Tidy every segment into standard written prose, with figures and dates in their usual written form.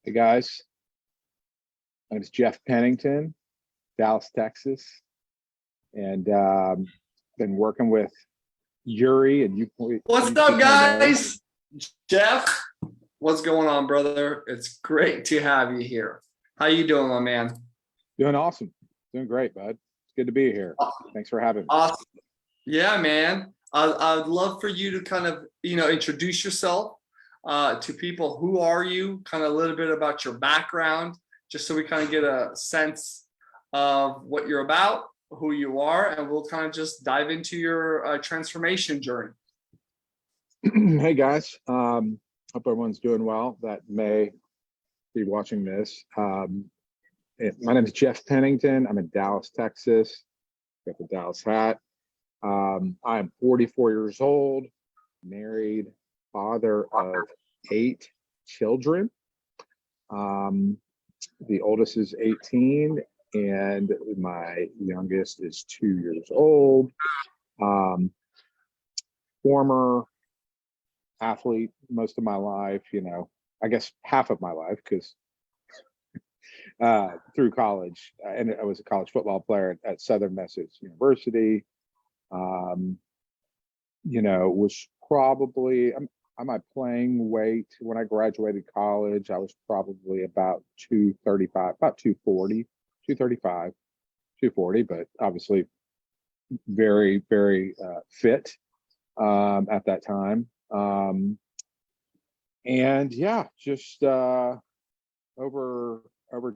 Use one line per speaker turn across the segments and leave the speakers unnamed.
Hey guys, my name is Jeff Pennington, Dallas, Texas, and been working with Yuri, and
What's
you two
up,
kind of know.
guys? Jeff, what's going on, brother? It's great to have you here. How you doing, my man?
Doing awesome, doing great, bud. It's good to be here. Thanks for having me.
Awesome. Yeah, man. I'd love for you to kind of, introduce yourself to people. Who are you? Kind of a little bit about your background, just so we kind of get a sense of what you're about, who you are, and we'll kind of just dive into your transformation journey.
Hey guys, hope everyone's doing well that may be watching this. My name is Jeff Pennington. I'm in Dallas, Texas. Got the Dallas hat. I'm 44 years old, married, father of 8 children. The oldest is 18 and my youngest is 2 years old. Former athlete most of my life, I guess half of my life, because through college, and I was a college football player at Southern Methodist University. Was probably my playing weight when I graduated college. I was probably about 235, about 240, 235, 240, but obviously very, very fit at that time. And yeah, just over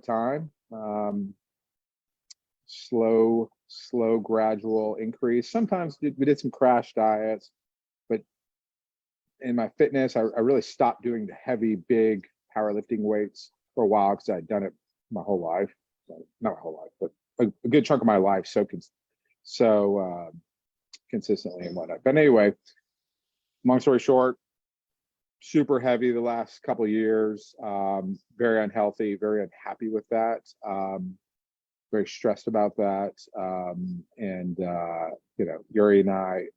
time, slow gradual increase. Sometimes we did some crash diets, but in my fitness, I really stopped doing the heavy, big powerlifting weights for a while because I'd done it my whole life. Not my whole life, but a good chunk of my life. So consistently and whatnot. But anyway, long story short, super heavy the last couple of years, very unhealthy, very unhappy with that, very stressed about that. Yuri and I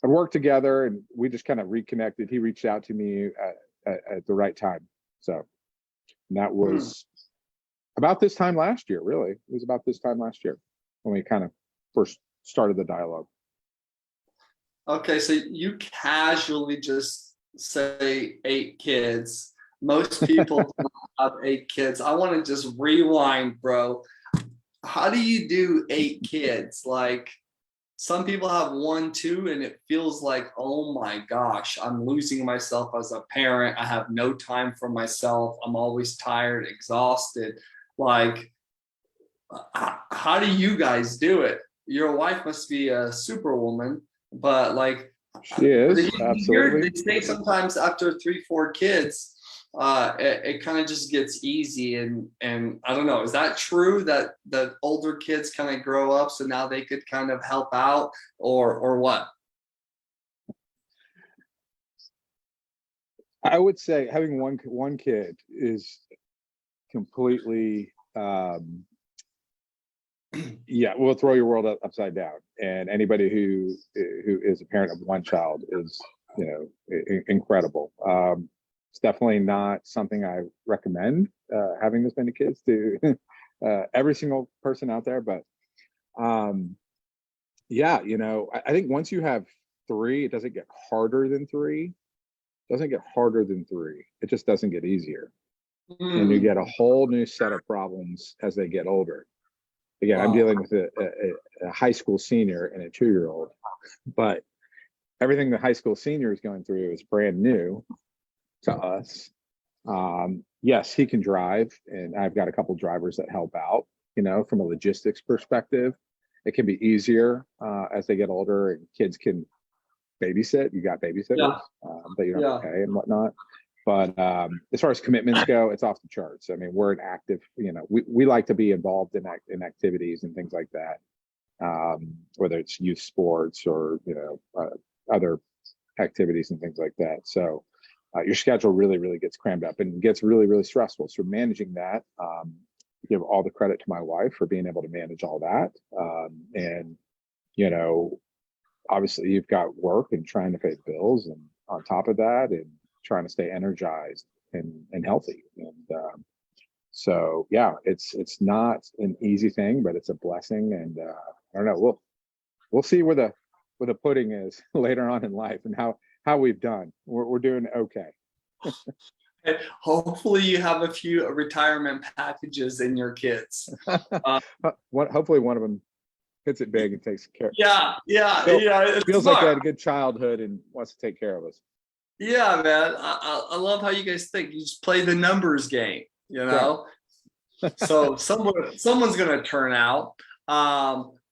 had worked together and we just kind of reconnected. He reached out to me at the right time. So that was about this time last year, really. It was about this time last year when we kind of first started the dialogue.
Okay, so you casually just say 8 kids. Most people don't have 8 kids. I want to just rewind, bro. How do you do 8 kids? Like, some people have 1, 2, and it feels like, oh my gosh, I'm losing myself as a parent. I have no time for myself. I'm always tired, exhausted. Like, how do you guys do it? Your wife must be a superwoman, but like,
she is, absolutely.
They say sometimes after 3, 4 kids, it kind of just gets easy, and I don't know, is that true that the older kids kind of grow up so now they could kind of help out, or what?
I would say having one kid is completely yeah, will throw your world upside down. And anybody who is a parent of one child is, incredible. It's definitely not something I recommend, having this many kids to every single person out there. But yeah, I think once you have 3, it doesn't get harder than 3. It doesn't get harder than 3. It just doesn't get easier. And you get a whole new set of problems as they get older. Again, wow. I'm dealing with a high school senior and a 2-year-old, but everything the high school senior is going through is brand new to us. Yes, he can drive, and I've got a couple drivers that help out, from a logistics perspective. It can be easier as they get older and kids can babysit. You got babysitters that you don't have to pay and whatnot. But as far as commitments go, it's off the charts. I mean, we're an active, we like to be involved in activities and things like that, whether it's youth sports or, other activities and things like that. So your schedule really, really gets crammed up and gets really, really stressful. So managing that, give all the credit to my wife for being able to manage all that. And, obviously you've got work and trying to pay bills and on top of that and trying to stay energized and healthy. And so yeah, it's not an easy thing, but it's a blessing. And I don't know, we'll see where the pudding is later on in life and how we've done. We're doing okay.
Hopefully you have a few retirement packages in your kids.
Hopefully one of them hits it big and takes care.
Yeah, it's
Feels like
smart.
they had a good childhood and wants to take care of us.
Yeah, man. I love how you guys think. You just play the numbers game, you know? So someone's gonna turn out.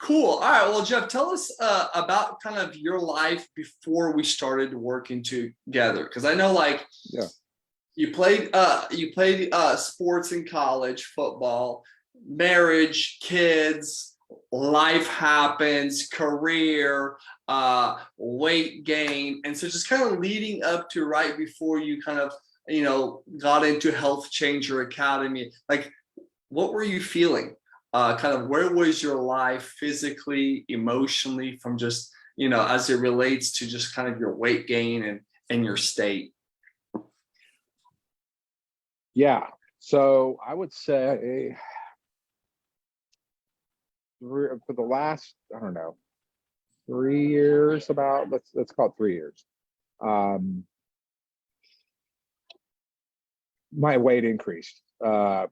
Cool. All right. Well, Jeff, tell us about kind of your life before we started working together. Because I know like you played sports in college, football, marriage, kids, life happens, career, weight gain. And so just kind of leading up to right before you kind of, got into Health Changer Academy, like what were you feeling? Kind of where was your life physically, emotionally, from just, as it relates to just kind of your weight gain and your state?
Yeah. So I would say for the last, I don't know, 3 years, about let's call it 3 years. My weight increased. I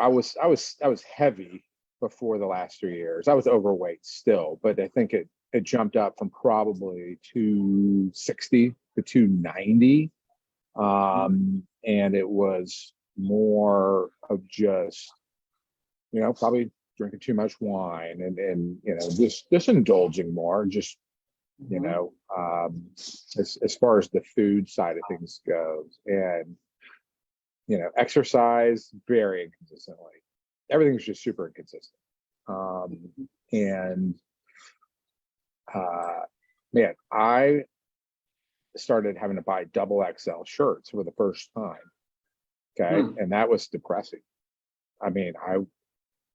was heavy before the last 3 years. I was overweight still, but I think it jumped up from probably 260 to 290. And it was more of just, probably drinking too much wine and just indulging more, just, as far as the food side of things goes. And exercise very inconsistently. Everything was just super inconsistent. And man, I started having to buy double XL shirts for the first time. Okay. And that was depressing. I mean,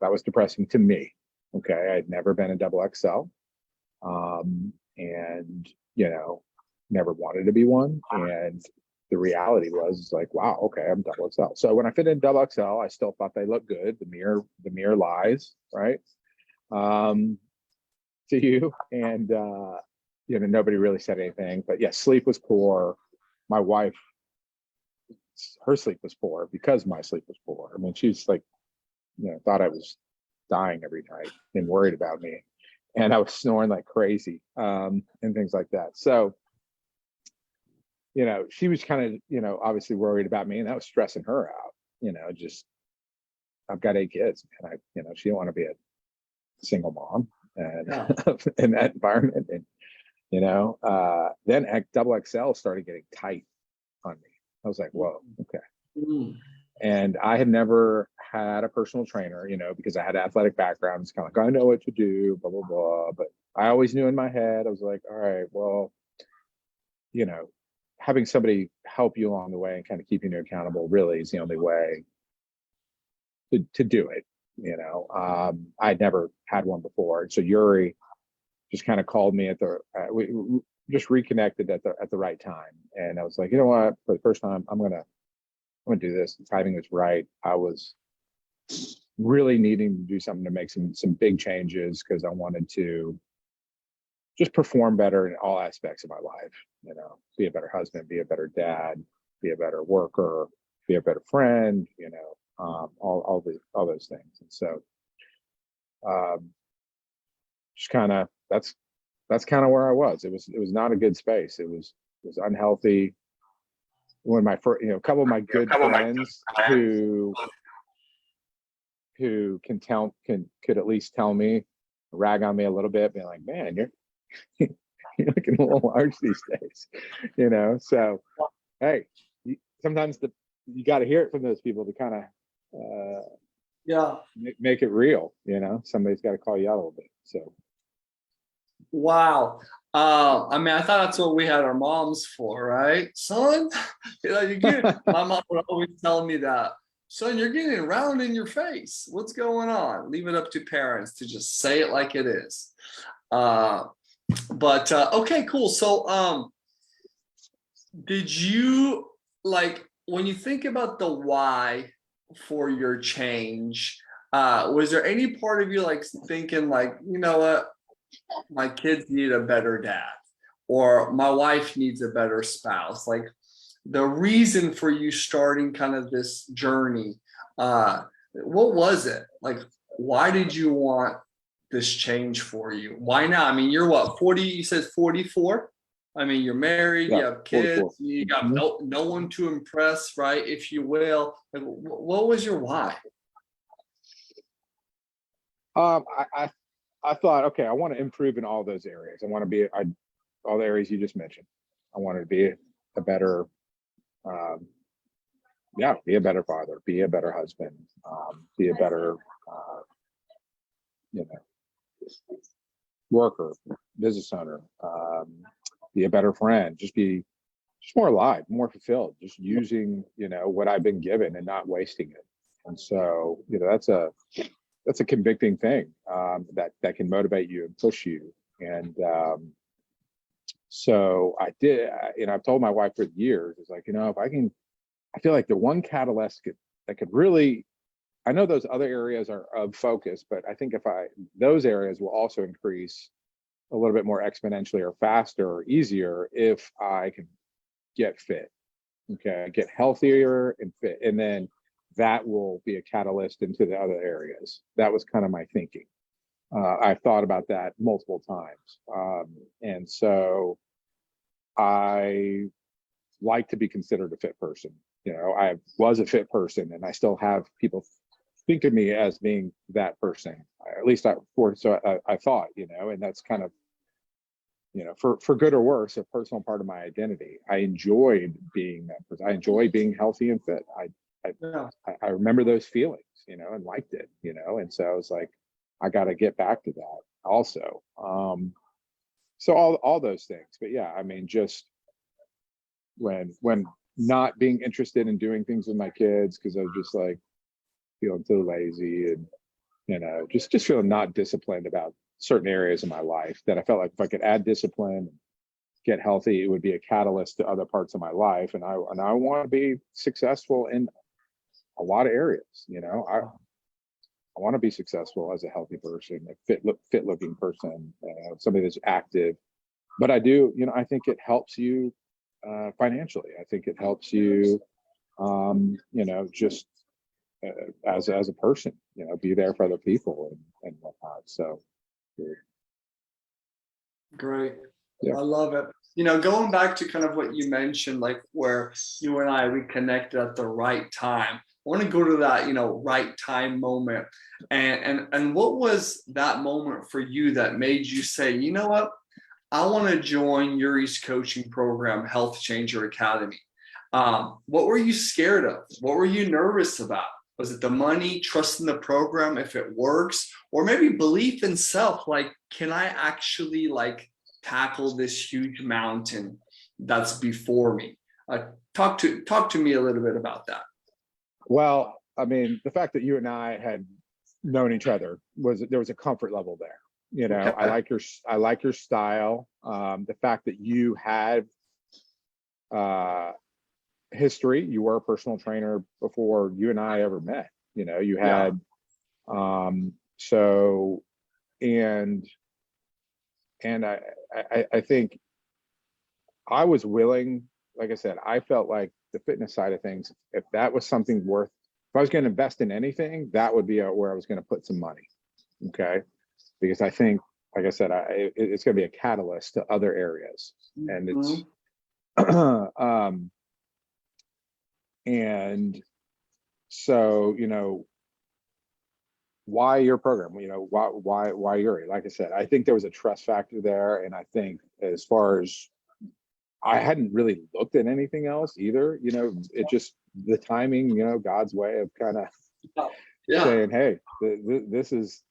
that was depressing to me. Okay. I'd never been a double XL. And, never wanted to be one. And the reality was like, wow, okay, I'm double XL. So when I fit in double XL, I still thought they looked good. The mirror lies, right? To you. And nobody really said anything. But yeah, sleep was poor. My wife, her sleep was poor because my sleep was poor. I mean, she's like, thought I was dying every night and worried about me. And I was snoring like crazy, and things like that. So she was kind of, obviously worried about me, and that was stressing her out. Just, I've got 8 kids, and she didn't want to be a single mom and in that environment. And, then double XL started getting tight on me. I was like, whoa, okay. And I had never had a personal trainer, because I had an athletic background. It's kind of like, I know what to do, blah, blah, blah. But I always knew in my head, I was like, all right, well, having somebody help you along the way and kind of keeping you accountable really is the only way to do it. I'd never had one before. So Yuri just kind of called me we just reconnected at the right time. And I was like, you know what, for the first time, I'm going to do this. The timing was right. I was really needing to do something to make some big changes because I wanted to just perform better in all aspects of my life, be a better husband, be a better dad, be a better worker, be a better friend, all those things. And so, just kind of, that's kind of where I was. It was not a good space. It was unhealthy. One of my first, a couple of my good friends who could at least tell me, rag on me a little bit, being like, man, you're looking a little large these days, so hey, sometimes you got to hear it from those people to kind of make it real. Somebody's got to call you out a little bit. So
wow. I mean, I thought that's what we had our moms for, right, son? My mom would always tell me that, son, you're getting round in your face, what's going on? Leave it up to parents to just say it like it is. But okay, cool. So did you like when you think about the why for your change, was there any part of you like thinking like, you know what, my kids need a better dad, or my wife needs a better spouse? Like the reason for you starting kind of this journey, what was it? Like, why did you want this change for you? Why now? I mean, you're what, 40, you said 44? I mean, you're married,
Yeah,
you have
44.
kids, you got
Mhm.
no one to impress, right? If you will. Like, what was your why?
Um, I, I I thought, okay, I want to improve in all those areas. I want to be all the areas you just mentioned. I wanted to be a better, um, yeah, be a better father, be a better husband, be a better, uh, you know, worker, business owner, be a better friend, just be just more alive, more fulfilled, just using, what I've been given and not wasting it. And so, that's a convicting thing, that can motivate you and push you. And so I did, I've told my wife for years, it's like, if I can, I feel like the one catalyst that could really, I know those other areas are of focus, but I think those areas will also increase a little bit more exponentially or faster or easier if I can get fit. Okay. Get healthier and fit. And then that will be a catalyst into the other areas. That was kind of my thinking. I've thought about that multiple times. And so I like to be considered a fit person. I was a fit person and I still have people think of me as being that person. At least I thought, and that's kind of, for good or worse, a personal part of my identity. I enjoyed being that person. I enjoy being healthy and fit. I,
Yeah.
I remember those feelings, and liked it, and so I was like, I got to get back to that also. So all those things, but yeah, I mean, just when not being interested in doing things with my kids because I was just like feeling too lazy and just feeling not disciplined about certain areas of my life, that I felt like if I could add discipline, get healthy, it would be a catalyst to other parts of my life. And I want to be successful in a lot of areas. I want to be successful as a healthy person, a fit looking person, somebody that's active. But I do, I think it helps you financially. I think it helps you, just as a person, be there for other people and whatnot. So
Great.
yeah.
I love it. You know, going back to kind of what you mentioned, like where you and I we connected at the right time. I want to go to that, right time moment. And what was that moment for you that made you say, you know what? I want to join Yuri's coaching program, Health Changer Academy. What were you scared of? What were you nervous about? Was it the money, trust in the program if it works, or maybe belief in self? Like, can I actually like tackle this huge mountain that's before me? Talk to me a little bit about that.
Well, I mean, the fact that you and I had known each other there was a comfort level there. I
Okay.
like your style. The fact that you had uh, history, you were a personal trainer before you and I ever met. You
Yeah.
had so and I think I was willing. Like I said, I felt like the fitness side of things, if that was something worth, if I was going to invest in anything, that would be where I was going to put some money. Okay. Because I think, like I said, it's going to be a catalyst to other areas. And it's,
Mhm.
um, and so, why your program? Why Yuri? Like I said, I think there was a trust factor there. And I think as far as I hadn't really looked at anything else either. It just the timing, God's way of kind of
Yeah.
saying, "Hey, this is."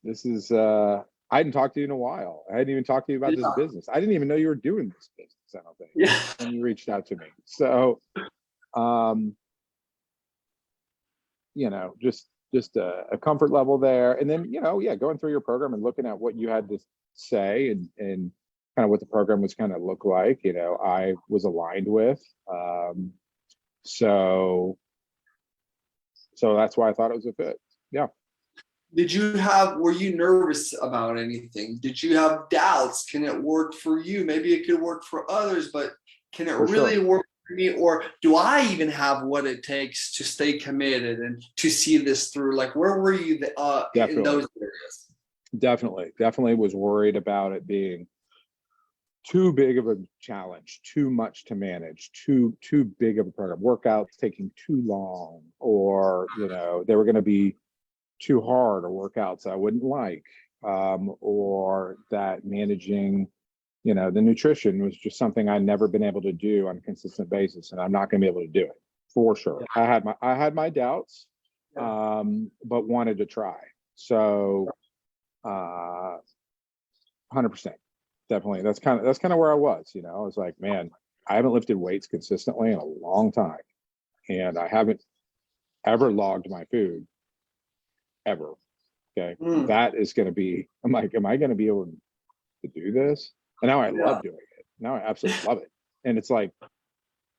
I hadn't talked to you in a while. I hadn't even talked to you about this
Yeah.
business. I didn't even know you were doing this business. I don't think
Yeah.
when you reached out to me. So, um, just a comfort level there, and then yeah, going through your program and looking at what you had to say and kind of what the program was kind of look like. I was aligned with. So that's why I thought it was a fit. Yeah.
Were you nervous about anything? Did you have doubts? Can it work for you? Maybe it could work for others, but can it
For
really
sure.
work for me? Or do I even have what it takes to stay committed and to see this through? Like, where were you in
Definitely.
those areas?
Definitely was worried about it being too big of a challenge, too much to manage, too big of a program, workouts taking too long, or they were going to be too hard, or workouts I wouldn't like, or that managing the nutrition was just something I'd never been able to do on a consistent basis, and I'm not going to be able to do it for sure. I had my doubts, but wanted to try. So 100%. Definitely. That's kind of where I was. I was like, man, I haven't lifted weights consistently in a long time, and I haven't ever logged my food ever. Okay. That is going to be, I'm like, am I going to be able to do this? And now I love doing it. Now I absolutely love it. And it's like,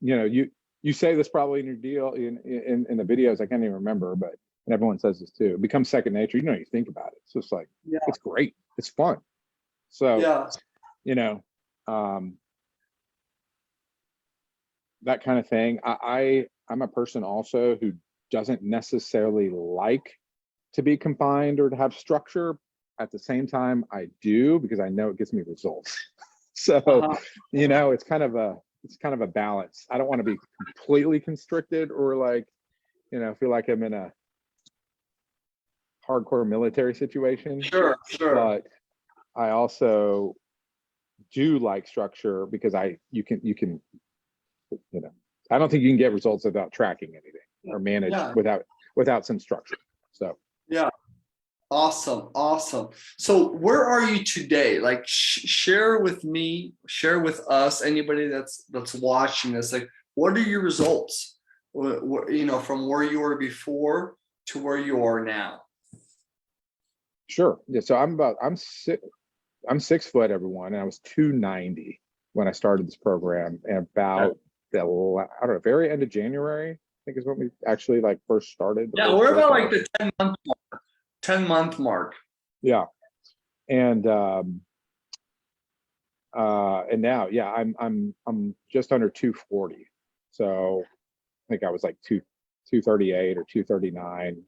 you say this probably in your deal in the videos, I can't even remember, but and everyone says this too. It becomes second nature. You think about it. It's just like, it's great. It's fun. So, that kind of thing. I'm a person also who doesn't necessarily like to be confined or to have structure. At the same time, I do, because I know it gives me results. So, it's kind of a balance. I don't want to be completely constricted, or like, feel like I'm in a hardcore military situation.
Sure.
But I also do like structure, because you can I don't think you can get results without tracking anything, or manage without some structure. So
Awesome. So where are you today? Like, share with us, anybody that's watching this, like, what are your results? From where you were before to where you are now.
Sure. Yeah. So I'm 6 foot, everyone, and I was 290 when I started this program, and about very end of January, I think, is when we actually first started.
Yeah, we're about like the 10 month mark.
Yeah. And now, I'm just under 240. So I think I was like 238 or 239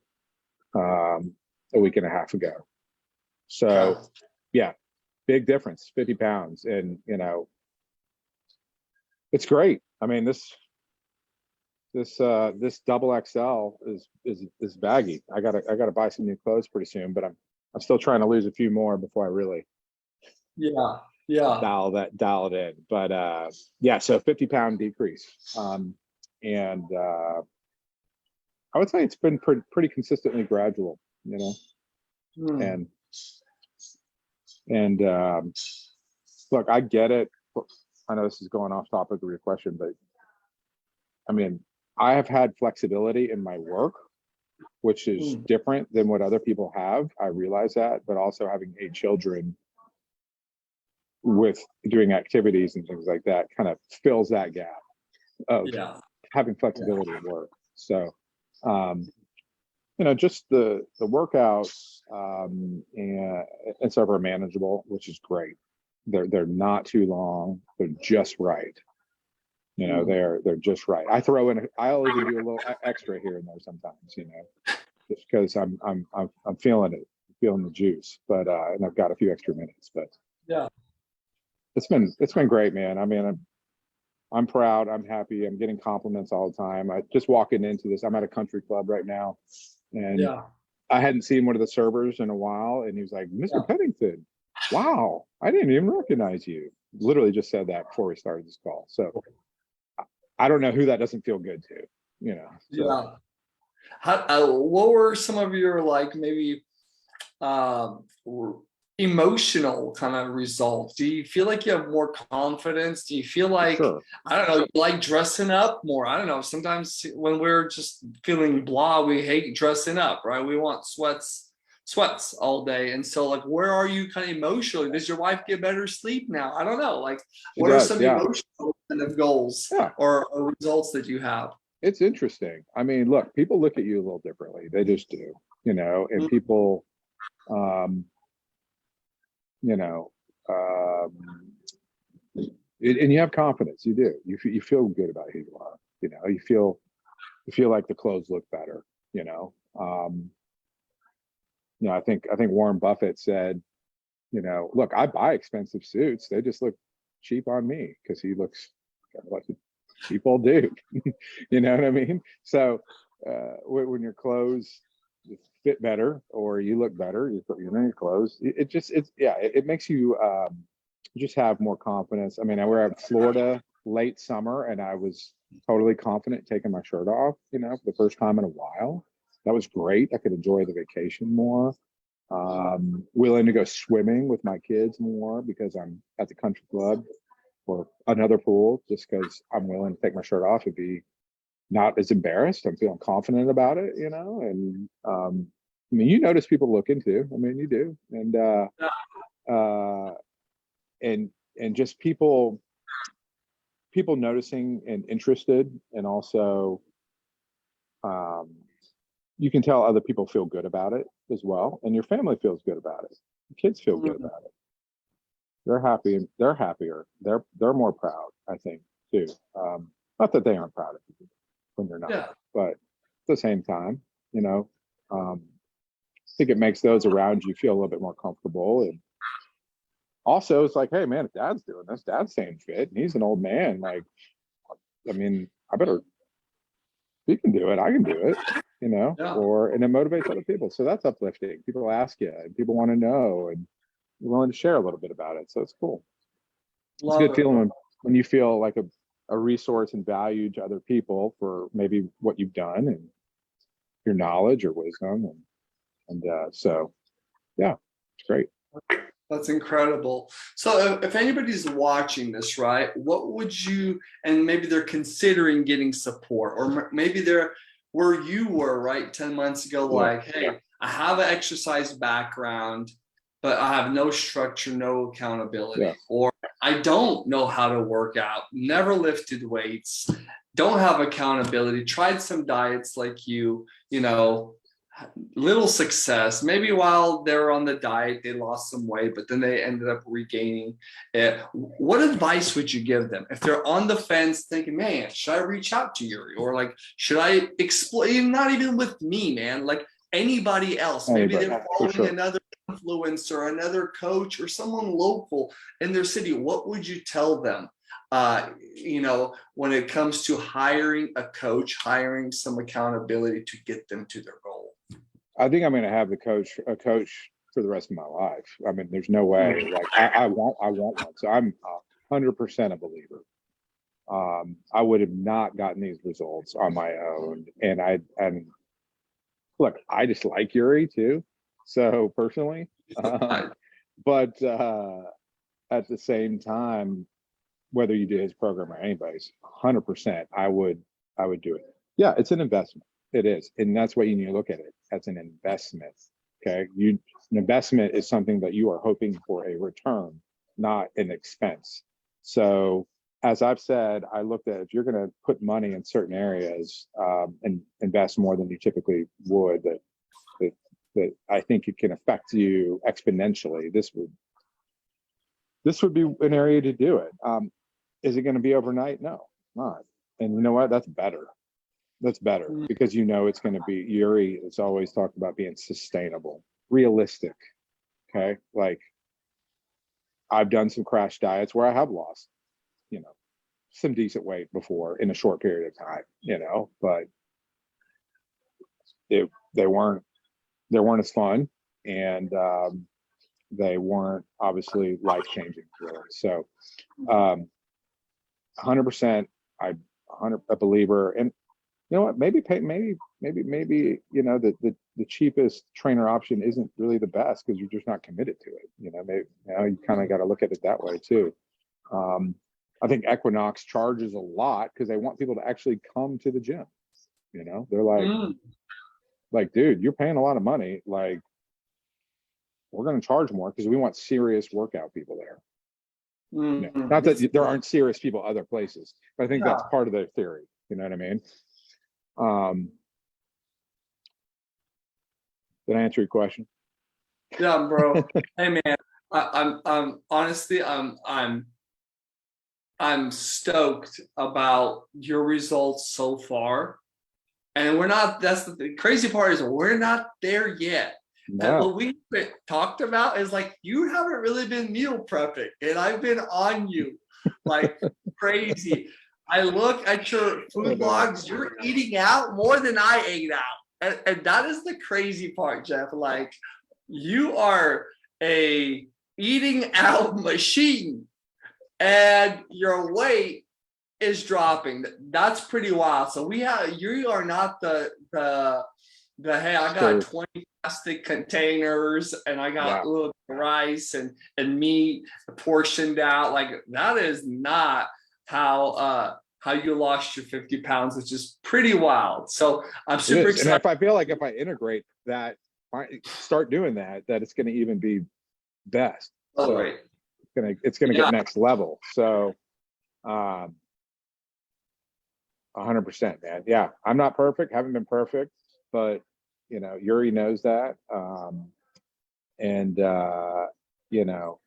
a week and a half ago. So big difference, 50 pounds. And it's great. I mean, this double XL is baggy. I gotta buy some new clothes pretty soon, but I'm still trying to lose a few more before I really dial it in. But so 50-pound decrease. And I would say it's been pretty consistently gradual, and look, I get it. I know this is going off topic of your question, but I mean, I have had flexibility in my work, which is different than what other people have. I realize that, but also having 8 children with doing activities and things like that kind of fills that gap of having flexibility at work. So, just the workouts and stuff are manageable, which is great. They're not too long. They're just right. They're just right. I'll even do a little extra here and there sometimes, just because I'm feeling it, feeling the juice. But and I've got a few extra minutes. But it's been great, man. I mean, I'm proud. I'm happy. I'm getting compliments all the time. I just walking into this. I'm at a country club right now, and I hadn't seen one of the servers in a while, and he was like, "Mr. Pennington, wow, I didn't even recognize you." Literally just said that before we started this call. So I don't know who that doesn't feel good to, So.
What were some of your maybe emotional kind of results? Do you feel like you have more confidence? Do you feel like, I don't know, you like dressing up more? I don't know. Sometimes when we're just feeling blah, we hate dressing up, right? We want sweats all day. And so where are you kind of emotionally? Does your wife get better sleep now? I don't know. What are some emotional kind of goals or results that you have?
it's interesting. I mean, look, people look at you a little differently. They just do, and people, um, you know, um, and you have confidence. You do. You feel good about who you are. You feel like the clothes look better. Um, I think Warren Buffett said, look, I buy expensive suits. They just look cheap on me because he looks like a cheap old dude. You know what I mean? So when your clothes fit better or you look better, you put your clothes. It makes you just have more confidence. I mean, I were at Florida late summer and I was totally confident taking my shirt off, for the first time in a while. That was great. I could enjoy the vacation more. Willing to go swimming with my kids more because I'm at the country club or another pool, just because I'm willing to take my shirt off and be not as embarrassed. I'm feeling confident about it, and I mean, you notice people look into, I mean, you do. And just people noticing and interested, and also you can tell other people feel good about it as well, and your family feels good about it. The kids feel good about it. They're happy, and they're happier. They're more proud, I think, too. Not that they aren't proud of you when you're not, but at the same time, I think it makes those around you feel a little bit more comfortable. And also, it's like, hey, man, if Dad's doing this, Dad's staying fit, and he's an old man. Like, I mean, if he can do it, I can do it. And it motivates other people. So that's uplifting. People ask you, and people want to know, and you're willing to share a little bit about it. So it's cool. It's a good feeling when you feel like a resource and value to other people for maybe what you've done and your knowledge or wisdom. And so, yeah, it's great.
That's incredible. So if anybody's watching this, right, what would you, and maybe they're considering getting support, or maybe they're where you were, right, 10 months ago, like, hey, I have an exercise background, but I have no structure, no accountability, or I don't know how to work out, never lifted weights, don't have accountability, tried some diets like you, little success. Maybe while they were on the diet, they lost some weight, but then they ended up regaining it. What advice would you give them if they're on the fence thinking, man, should I reach out to Yuri? Or like, should I explain, not even with me, man, like anybody else? Maybe they're following another influencer, another coach, or someone local in their city. What would you tell them? When it comes to hiring a coach, hiring some accountability to get them to their goal?
I think I'm going to have a coach for the rest of my life. I mean, there's no way. Like I want one. So I'm 100% a believer. I would have not gotten these results on my own. And look, I just like Yuri too. So personally, but at the same time, whether you do his program or anybody's, 100%, I would do it. Yeah, it's an investment. It is, and that's what you need to look at it as, an investment. Okay, an investment is something that you are hoping for a return, not an expense. So, as I've said, I looked at, if you're going to put money in certain areas and invest more than you typically would, that I think it can affect you exponentially. This would be an area to do it. Is it going to be overnight? No, not. And you know what? That's better. That's better because it's going to be, Yuri has always talked about being sustainable, realistic. Okay. Like I've done some crash diets where I have lost, some decent weight before in a short period of time, but they weren't as fun, and they weren't obviously life-changing really. So 100%, I'm a believer. And you know what? Maybe the cheapest trainer option isn't really the best because you're just not committed to it. Maybe you kind of got to look at it that way too. I think Equinox charges a lot because they want people to actually come to the gym. They're like, dude, you're paying a lot of money. Like, we're going to charge more because we want serious workout people there. Not that there aren't serious people other places, but I think that's part of their theory. You know what I mean? Did I answer your question?
Yeah, bro. Hey, man. I'm honestly, I'm stoked about your results so far. And we're not, that's the crazy part is we're not there yet. And
No.
what we talked about is like, you haven't really been meal prepping, and I've been on you like crazy. I look at your food logs, you're eating out more than I ate out. And that is the crazy part, Jeff. Like, you are a eating out machine, and your weight is dropping. That's pretty wild. So you are not the hey, I got 20 plastic containers and I got a little rice and meat portioned out. Like, that is not how you lost your 50 pounds, which is pretty wild. So I'm super excited.
And if I feel like if I integrate that, start doing that, it's going to even be best.
Oh,
so
great.
It's gonna get next level. So 100%, man. Yeah, I'm not perfect, haven't been perfect, but you know, Yuri knows that. You know,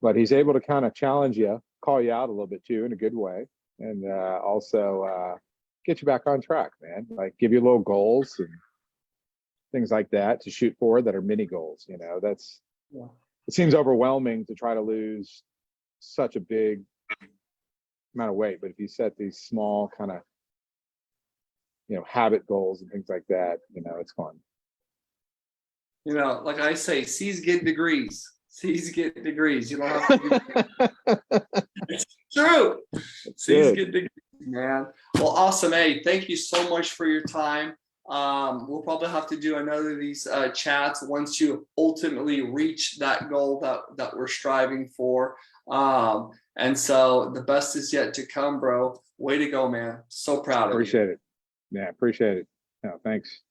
but he's able to kind of challenge you, call you out a little bit too, in a good way, and also get you back on track, man. Like, give you little goals and things like that to shoot for that are mini goals. You know, it seems overwhelming to try to lose such a big amount of weight, but if you set these small kind of, you know, habit goals and things like that, you know, it's fun.
You know, like I say, C's get degrees. C's get degrees. You don't have to it's true. C's get degrees, man. Well, awesome. Hey, thank you so much for your time. We'll probably have to do another of these chats once you ultimately reach that goal that we're striving for. And so the best is yet to come, bro. Way to go, man. So proud of you.
Appreciate it. Yeah, appreciate it. No, thanks.